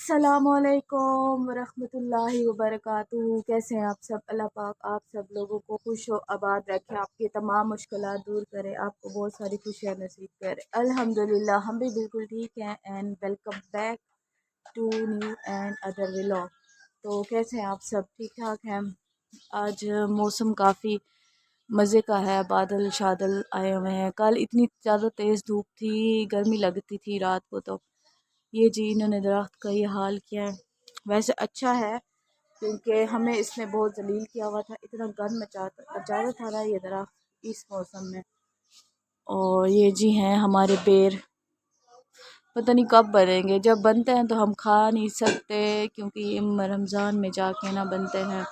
अस्सलामुअलैकुम वरहमतुल्लाहि वबरकातुहू। कैसे हैं आप सब? अल्लाह पाक आप सब लोगों को खुश व आबाद रखे, आपकी तमाम मुश्किलात दूर करे, आपको बहुत सारी खुशियाँ नसीब करे। अल्हम्दुलिल्लाह हम भी बिल्कुल ठीक हैं। And welcome back to new and other vlog. तो कैसे हैं आप सब? ठीक ठाक हैं? आज मौसम काफ़ी मज़े का है, बादल शादल आए हुए हैं। कल इतनी ज़्यादा तेज़ धूप थी, गर्मी लगती थी रात को। तो ये जी इन्होंने दरख्त का ये हाल किया है। वैसे अच्छा है क्योंकि हमें इसने बहुत जलील किया हुआ था, इतना गर्म मचाता था ना ये दरख्त इस मौसम में। और ये जी हैं हमारे पेड़, पता नहीं कब बनेंगे। जब बनते हैं तो हम खा नहीं सकते क्योंकि ये रमज़ान में जाके ना बनते हैं।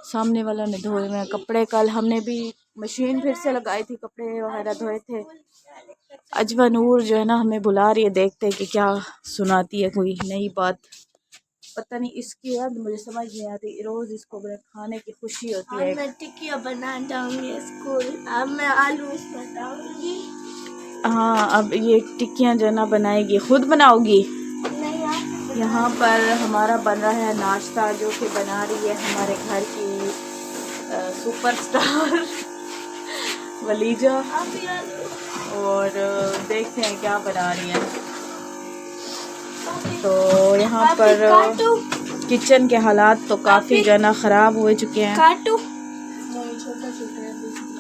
सामने वालों ने धोए हुए हैं कपड़े। कल हमने भी मशीन फिर से लगाई थी, कपड़े वगैरह धोए थे। अजवा नूर जो है ना हमें बुला रही है, देखते हैं कि क्या सुनाती है, कोई नई बात। पता नहीं इसकी याद मुझे समझ नहीं आती। रोज़ इसको खाने की खुशी होती है। मैं टिक्कियाँ बना जाऊंगी स्कूल, अब मैं आलू बनाऊंगी। हाँ, अब ये टिक्कियाँ जो ना बनाएगी, खुद बनाओगी? यहाँ पर हमारा बन रहा है नाश्ता, जो कि बना रही है हमारे घर की सुपरस्टार वलीजा। और देखते हैं क्या बना रही है। तो यहाँ पर किचन के हालात तो काफ़ी जो ना ख़राब हो चुके हैं।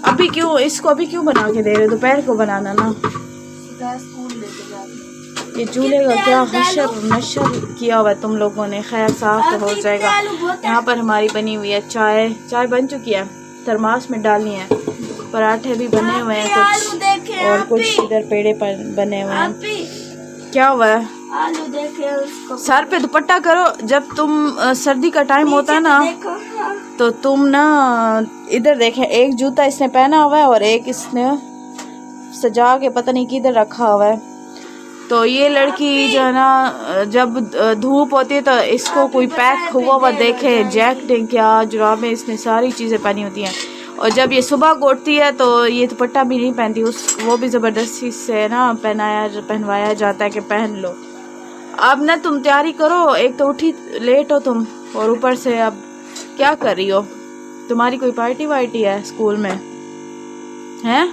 अभी क्यों इसको अभी क्यों बना के दे रहे? दोपहर को बनाना ना। ये चूल्हे का क्या हशर नशर किया हुआ है तुम लोगों ने। खैर साफ तो हो जाएगा। यहाँ पर हमारी बनी हुई है चाय बन चुकी है, थर्मास में डालनी है। पराठे भी बने हुए हैं कुछ, और कुछ इधर पेड़े पर बने हुए हैं। क्या हुआ है? आलू देखे उसको। सर पे दुपट्टा करो। जब तुम सर्दी का टाइम होता है ना तो तुम ना इधर देखें, एक जूता इसने पहना हुआ है और एक इसने सजा के पता नहीं किधर रखा हुआ है। तो ये लड़की जो है ना जब धूप होती है तो इसको कोई पैक हुआ हुआ देखे, जैकेट क्या जुराबें, इसने सारी चीज़ें पहनी होती हैं। और जब ये सुबह को उठती है तो ये दुपट्टा भी नहीं पहनती, वो भी ज़बरदस्ती से ना पहनवाया जाता है कि पहन लो। अब ना तुम तैयारी करो, एक तो उठी लेट हो तुम, और ऊपर से अब क्या कर रही हो? तुम्हारी कोई पार्टी वार्टी है स्कूल में? हैं?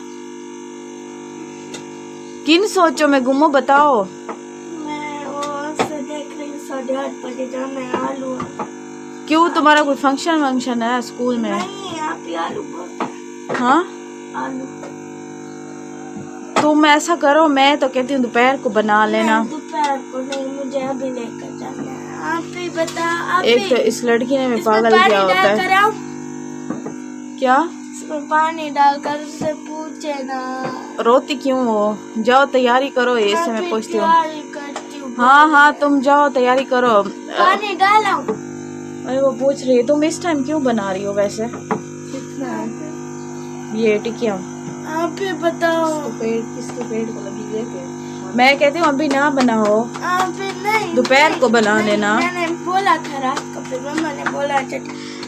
किन सोचो में गुमो बताओ। मैं वो से देख रही हूं 8:30 बजे जाना है। आलू क्यों, तुम्हारा कोई फंक्शन है स्कूल में? नहीं, आप ही आलू बोलते। हाँ आलू। तुम ऐसा करो, मैं तो कहती हूँ दोपहर को बना लेना। दोपहर को नहीं, मुझे अभी लेकर जाना है। आप ही बता। एक तो इस लड़की ने मैं पागल किया होता है। क्या? इसमें पानी डालकर उससे पूछे ना। रोती क्यों हो? जाओ तैयारी करो, इससे मैं पूछती हूँ। हाँ तुम जाओ तैयारी करो। पानी डालो। अरे वो पूछ रही है तुम इस टाइम क्यों बना रही हो वैसे? ये टिकिया आप ही बताओ। किसके पेड़ को लगी देखे? मैं कहती हूँ अभी ना बनाओ, नहीं दोपहर को बना लेना। मैंने बोला था रात को, फिर मम्मा ने बोला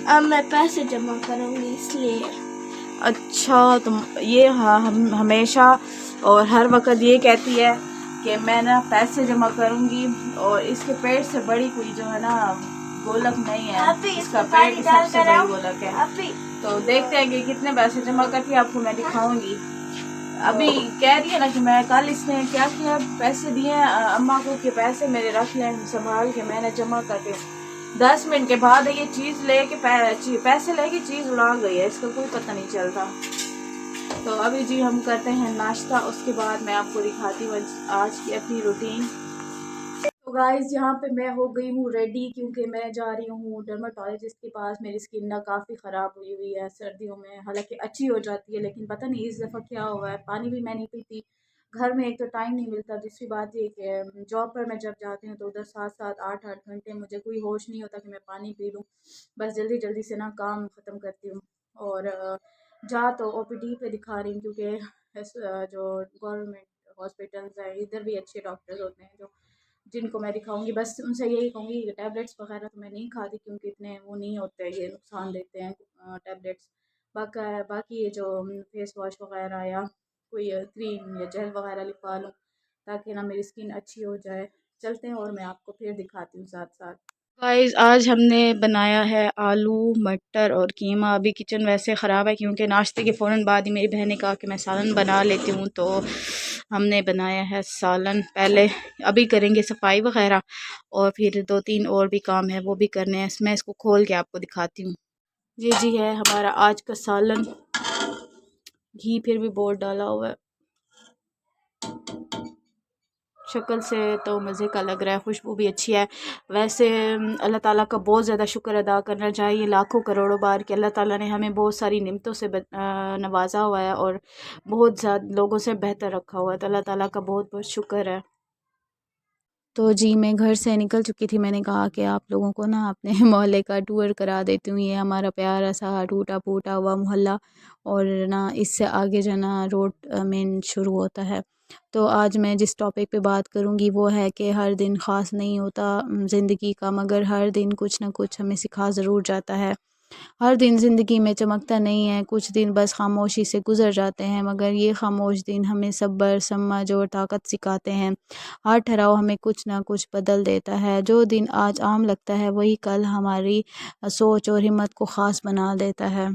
अब मैं पैसे जमा करूँगी इसलिए। अच्छा तुम ये, हाँ हम हमेशा और हर वक्त ये कहती है कि मैं ना पैसे जमा करूँगी, और इसके पेड़ से बड़ी कोई जो है ना गोलक नहीं है, इसका पेड़ सबसे बड़ी गोलक है। तो देखते हैं कि कितने पैसे जमा करके आपको मैं दिखाऊंगी। अभी कह रही है ना कि मैं कल इसने क्या किया, पैसे दिए अम्मा को कि पैसे मेरे रख लें संभाल के, मैंने जमा करके 10 मिनट के बाद ये चीज़ लेके पैसे लेके चीज़ उड़ा गई है, इसका कोई पता नहीं चलता। तो अभी जी हम करते हैं नाश्ता, उसके बाद मैं आपको दिखाती हूँ आज की अपनी रूटीन। तो गाइस यहाँ पे मैं हो गई हूँ रेडी, क्योंकि मैं जा रही हूँ डर्माटोलॉजिस्ट के पास। मेरी स्किन ना काफ़ी ख़राब हुई हुई है सर्दियों में, हालांकि अच्छी हो जाती है, लेकिन पता नहीं इस दफ़ा क्या हुआ है। पानी भी मैं नहीं पीती घर में, एक तो टाइम नहीं मिलता, दूसरी बात ये कि जॉब पर मैं जब जाती हूँ तो उधर 7-7 8-8 घंटे मुझे कोई होश नहीं होता कि मैं पानी पी लूँ। बस जल्दी जल्दी से ना काम ख़त्म करती हूँ। और जा तो OPD पे दिखा रही हूँ, क्योंकि जो गवर्नमेंट हॉस्पिटल्स हैं इधर भी अच्छे डॉक्टर्स होते हैं जो जिनको मैं दिखाऊंगी। बस उनसे यही कहूँगी कि टैबलेट्स वगैरह तो मैं नहीं खाती, क्योंकि इतने वो नहीं होते, ये नुकसान देते हैं टैबलेट्स। बाकी ये जो फेस वॉश वगैरह या कोई क्रीम या जेल वगैरह लिखवा लूँ ताकि ना मेरी स्किन अच्छी हो जाए। चलते हैं और मैं आपको फिर दिखाती हूँ साथ साथ। गाइस आज हमने बनाया है आलू मटर और कीमा। अभी किचन वैसे ख़राब है क्योंकि नाश्ते के फ़ौरन बाद ही मेरी बहन ने कहा कि मैं सालन बना लेती हूँ, तो हमने बनाया है सालन। पहले अभी करेंगे सफाई वगैरह और फिर 2-3 और भी काम है वो भी करने हैं। मैं इसको खोल के आपको दिखाती हूँ। ये जी है हमारा आज का सालन। घी फिर भी बहुत डाला हुआ है, शक्ल से तो मज़े का लग रहा है, खुशबू भी अच्छी है। वैसे अल्लाह ताला का बहुत ज़्यादा शुक्र अदा करना चाहिए, लाखों करोड़ों बार कि अल्लाह ताला ने हमें बहुत सारी निमतों से नवाजा हुआ है और बहुत ज़्यादा लोगों से बेहतर रखा हुआ है, तो अल्लाह ताला का बहुत बहुत शुक्र है। तो जी मैं घर से निकल चुकी थी। मैंने कहा कि आप लोगों को ना अपने मोहल्ले का टूर करा देती हूँ। ये हमारा प्यारा सा टूटा फूटा हुआ मोहल्ला और ना इससे आगे जो ना रोड मेन शुरू होता है। तो आज मैं जिस टॉपिक पे बात करूँगी वो है कि हर दिन ख़ास नहीं होता ज़िंदगी का, मगर हर दिन कुछ ना कुछ हमें सिखा ज़रूर जाता है। हर दिन ज़िंदगी में चमकता नहीं है, कुछ दिन बस खामोशी से गुज़र जाते हैं, मगर ये खामोश दिन हमें सब्र, समझ और ताकत सिखाते हैं। हर ठहराव हमें कुछ ना कुछ बदल देता है। जो दिन आज आम लगता है वही कल हमारी सोच और हिम्मत को ख़ास बना देता है।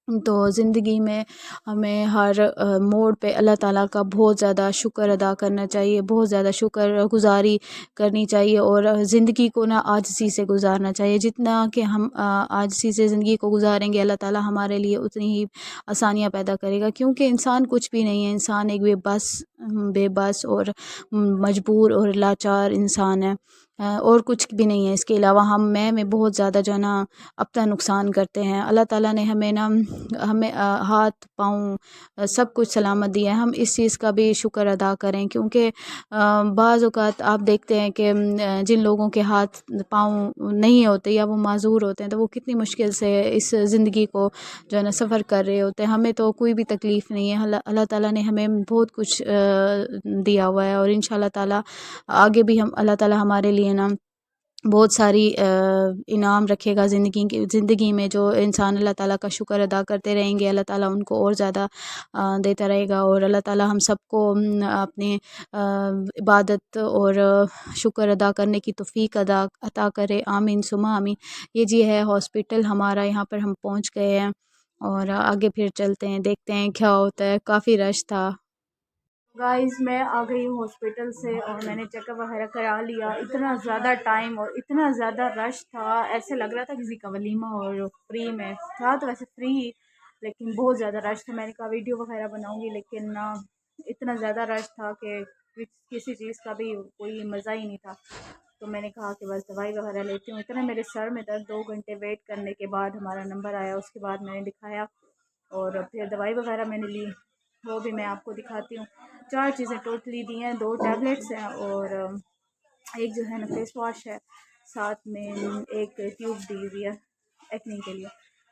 तो ज़िंदगी में हमें हर मोड़ पे अल्लाह ताला का बहुत ज़्यादा शुक्र अदा करना चाहिए, बहुत ज़्यादा शुक्रगुज़ारी करनी चाहिए और ज़िंदगी को ना आजिज़ी से गुज़ारना चाहिए। जितना कि हम आजिज़ी से ज़िंदगी को गुज़ारेंगे अल्लाह ताला हमारे लिए उतनी ही आसानियाँ पैदा करेगा, क्योंकि इंसान कुछ भी नहीं है। इंसान एक बेबस और मजबूर और लाचार इंसान है, और कुछ भी नहीं है। इसके अलावा हम मैं बहुत ज़्यादा जो है ना अपना नुकसान करते हैं। अल्लाह ताला ने हमें ना हमें हाथ पाँव सब कुछ सलामत दिया है। हम इस चीज़ का भी शुक्र अदा करें, क्योंकि बाज़ औक़ात आप देखते हैं कि जिन लोगों के हाथ पाँव नहीं होते या वो माज़ूर होते हैं तो वो कितनी मुश्किल से इस ज़िंदगी को जो है ना सफ़र कर रहे होते हैं। हमें तो कोई भी तकलीफ़ नहीं है। अल्लाह ताला ने हमें बहुत कुछ दिया हुआ है और इंशाअल्लाह ताला आगे भी हम अल्लाह ताला हमारे लिए ना बहुत सारी इनाम रखेगा ज़िंदगी में। जो इंसान अल्लाह ताला का शुक्र अदा करते रहेंगे अल्लाह ताला उनको और ज़्यादा देता रहेगा और अल्लाह ताला हम सबको अपने इबादत और शुक्र अदा करने की तौफ़ीक अता करे। आमीन सुमा आमीन। ये जी है हॉस्पिटल हमारा, यहाँ पर हम पहुँच गए हैं और आगे फिर चलते हैं, देखते हैं क्या होता है। काफ़ी रश था। गाइस मैं आ गई हूँ हॉस्पिटल से और मैंने चेकअप वगैरह करा लिया। इतना ज़्यादा टाइम और इतना ज़्यादा रश था, ऐसे लग रहा था किसी का वलीमा और फ्री में था, तो वैसे फ्री ही लेकिन बहुत ज़्यादा रश था। मैंने कहा वीडियो वगैरह बनाऊंगी लेकिन ना इतना ज़्यादा रश था कि किसी चीज़ का भी कोई मज़ा ही नहीं था। तो मैंने कहा कि बस दवाई वगैरह लेती हूँ। इतना मेरे सर में दर्द, 2 घंटे वेट करने के बाद हमारा नंबर आया, उसके बाद मैंने दिखाया और फिर दवाई वगैरह मैंने ली, वो भी मैं आपको दिखाती हूँ। 4 चीज़ें टोटली दी हैं, 2 टैबलेट्स हैं और एक जो है ना फेस वॉश है, साथ में एक ट्यूब दी हुई है एक्ने के लिए।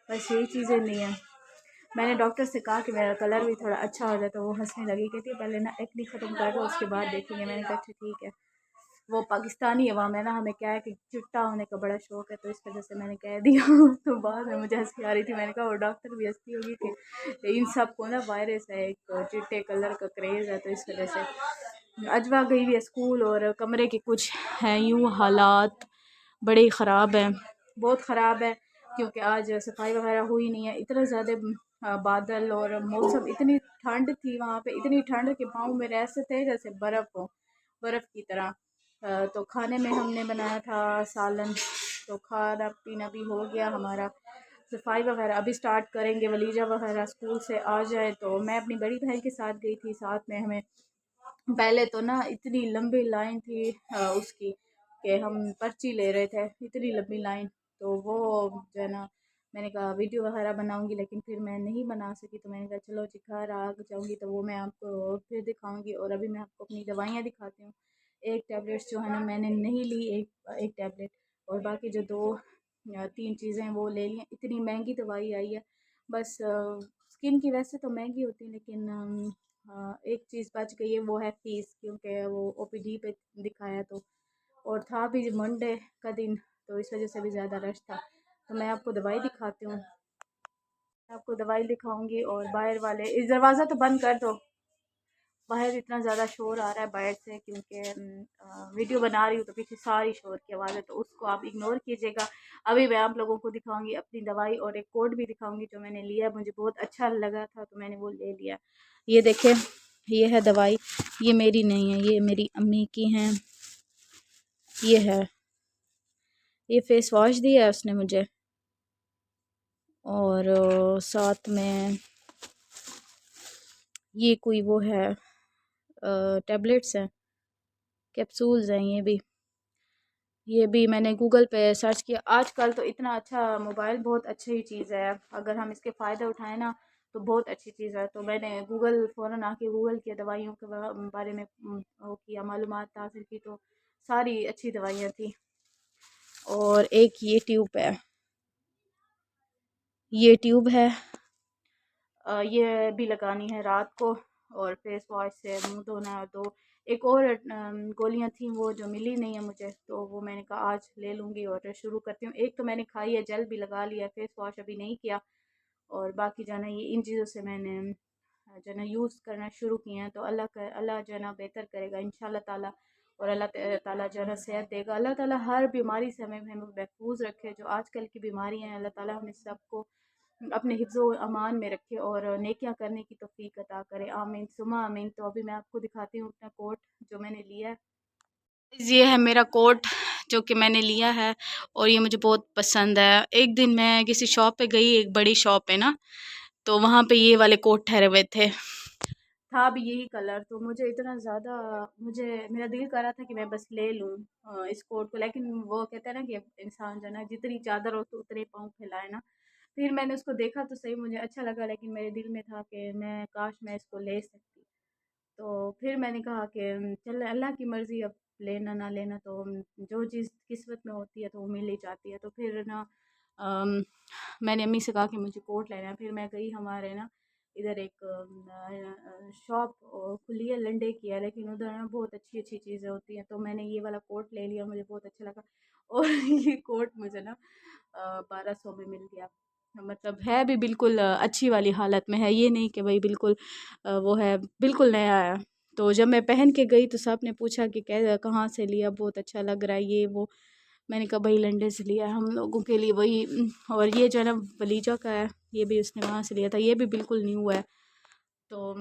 बस यही चीज़ें ली हैं। मैंने डॉक्टर से कहा कि मेरा कलर भी थोड़ा अच्छा हो जाए, तो वो हंसने लगी, कहती है पहले ना एक्ने ख़त्म कर दो उसके बाद देखेंगे। मैंने कहा अच्छा ठीक है। वो पाकिस्तानी अवाम है ना, हमें क्या है कि चिट्टा होने का बड़ा शौक है, तो इस वजह से मैंने कह दिया तो बाद में मुझे हंसी आ रही थी। मैंने कहा वो डॉक्टर भी हंसती होगी कि इन सब को ना वायरस है, एक चिट्टे कलर का क्रेज़ है, तो इस वजह से। अजवा गई हुई है स्कूल और कमरे के कुछ हैं यूँ हालात बड़े ही ख़राब हैं, बहुत ख़राब है, क्योंकि आज सफाई वगैरह हुई नहीं है। इतने ज़्यादा बादल और मौसम, इतनी ठंड थी वहाँ पे, इतनी ठंड के पाँव मेरे ऐसे थे जैसे बर्फ़ हो, बर्फ़ की तरह। तो खाने में हमने बनाया था सालन, तो खाना पीना भी हो गया हमारा। सफाई वगैरह अभी स्टार्ट करेंगे, वलीजा वगैरह स्कूल से आ जाए। तो मैं अपनी बड़ी बहन के साथ गई थी, साथ में हमें पहले तो ना इतनी लंबी लाइन थी उसकी कि हम पर्ची ले रहे थे, इतनी लंबी लाइन। तो वो जो है ना मैंने कहा वीडियो वगैरह बनाऊंगी, लेकिन फिर मैं नहीं बना सकी। तो मैंने कहा चलो जी घर आ जाऊंगी तो वो मैं आपको फिर दिखाऊंगी। और अभी मैं आपको अपनी दवाइयाँ दिखाती हूँ। एक टैबलेट्स जो है ना मैंने नहीं ली, एक एक टैबलेट, और बाकी जो 2 या 3 चीज़ें वो ले ली हैं। इतनी महंगी दवाई आई है, बस स्किन की वैसे तो महंगी होती है, लेकिन एक चीज़ बच गई है, वो है फ़ीस, क्योंकि वो ओपीडी पे दिखाया तो, और था भी मंडे का दिन, तो इस वजह से भी ज़्यादा रश था। तो मैं आपको दवाई दिखाती हूँ, आपको दवाई दिखाऊंगी। और बाहर वाले इस दरवाज़ा तो बंद कर दो, बाहर इतना ज़्यादा शोर आ रहा है बाहर से, क्योंकि वीडियो बना रही हूँ तो पीछे सारी शोर की आवाज़ है, तो उसको आप इग्नोर कीजिएगा। अभी मैं आप लोगों को दिखाऊंगी अपनी दवाई और एक कोड भी दिखाऊंगी जो मैंने लिया, मुझे बहुत अच्छा लगा था तो मैंने वो ले लिया। ये देखें, ये है दवाई, ये मेरी नहीं है, ये मेरी अम्मी की हैं। ये है, ये फेस वॉश दिया है उसने मुझे, और साथ में ये कोई वो है टैबलेट्स हैं, कैप्सूल्स हैं। ये भी मैंने गूगल पे सर्च किया। आजकल तो इतना अच्छा मोबाइल, बहुत अच्छी चीज़ है, अगर हम इसके फ़ायदे उठाएं ना तो बहुत अच्छी चीज़ है। तो मैंने गूगल फ़ौरन आके गूगल किया, दवाइयों के बारे में वो किया, मालूमात हासिल की, तो सारी अच्छी दवाइयाँ थी। और एक ये ट्यूब है, ये ट्यूब है, ये भी लगानी है रात को, और फेस वॉश से मुंह धोना है। तो एक और गोलियां थी वो जो मिली नहीं है मुझे, तो वो मैंने कहा आज ले लूँगी और शुरू करती हूँ। एक तो मैंने खाई है, जेल भी लगा लिया है, फेस वॉश अभी नहीं किया, और बाकी जो है ना ये इन चीज़ों से मैंने जो है ना यूज़ करना शुरू किया है। तो अल्लाह जो है ना बेहतर करेगा इंशाल्लाह ताला, और अल्लाह ताला जो है ना सेहत देगा। अल्लाह ताला हर बीमारी से हमें महफूज रखे, जो आजकल की बीमारियाँ हैं, अल्लाह ताला हमें सबको अपने हिफ्ज़ो अमान में रखे और नेकियां करने की तौफीक अता करे, आमीन सुमा आमीन। तो अभी मैं आपको दिखाती हूँ अपना कोट जो मैंने लिया है। ये है मेरा कोट जो कि मैंने लिया है, और ये मुझे बहुत पसंद है। एक दिन मैं किसी शॉप पे गई, एक बड़ी शॉप है ना, तो वहाँ पे ये वाले कोट ठहरे हुए थे, था भी यही कलर, तो मुझे इतना ज़्यादा, मुझे मेरा दिल कर रहा था कि मैं बस ले लूँ इस कोट को। लेकिन वो कहते हैं ना कि इंसान जो है ना जितनी चादर हो तो उतने पाँव फैलाए ना। फिर मैंने उसको देखा तो सही, मुझे अच्छा लगा, लेकिन मेरे दिल में था कि मैं काश मैं इसको ले सकती। तो फिर मैंने कहा कि चल अल्लाह की मर्ज़ी, अब लेना ना लेना तो जो चीज़ किस्मत में होती है तो वो मिल ही जाती है। तो फिर ना मैंने अम्मी से कहा कि मुझे कोट लेना है। फिर मैं गई, हमारे ना इधर एक शॉप खुली है, लंडे की है, लेकिन उधर ना बहुत अच्छी अच्छी चीज़ें होती हैं। तो मैंने ये वाला कोट ले लिया, मुझे बहुत अच्छा लगा। और ये कोट मुझे ना 1200 में मिल गया। मतलब है भी बिल्कुल अच्छी वाली हालत में है, ये नहीं कि भाई बिल्कुल वो है, बिल्कुल नया है। तो जब मैं पहन के गई तो सब ने पूछा कि कै कहाँ से लिया, बहुत अच्छा लग रहा है ये वो। मैंने कहा भाई लंदन से लिया है हम लोगों के लिए वही। और ये जो है ना वलीजा का है, ये भी उसने वहाँ से लिया था, ये भी बिल्कुल न्यू है। तो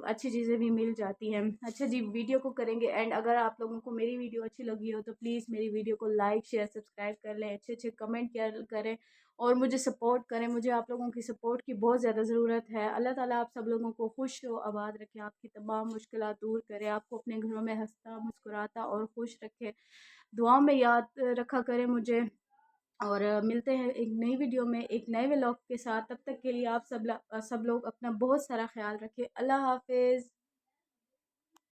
अच्छी चीज़ें भी मिल जाती हैं। अच्छा जी, वीडियो को करेंगे एंड। अगर आप लोगों को मेरी वीडियो अच्छी लगी हो तो प्लीज़ मेरी वीडियो को लाइक शेयर सब्सक्राइब कर लें, अच्छे अच्छे कमेंट करें और मुझे सपोर्ट करें। मुझे आप लोगों की सपोर्ट की बहुत ज़्यादा ज़रूरत है। अल्लाह ताला आप सब लोगों को खुश व आबाद रखे, आपकी तमाम मुश्किलात दूर करे, आपको अपने घरों में हंसता मुस्कुराता और खुश रखे। दुआ में याद रखा करें मुझे। और मिलते हैं एक नई वीडियो में एक नए व्लॉग के साथ। तब तक के लिए आप सब लोग अपना बहुत सारा ख्याल रखें। अल्लाह हाफिज़।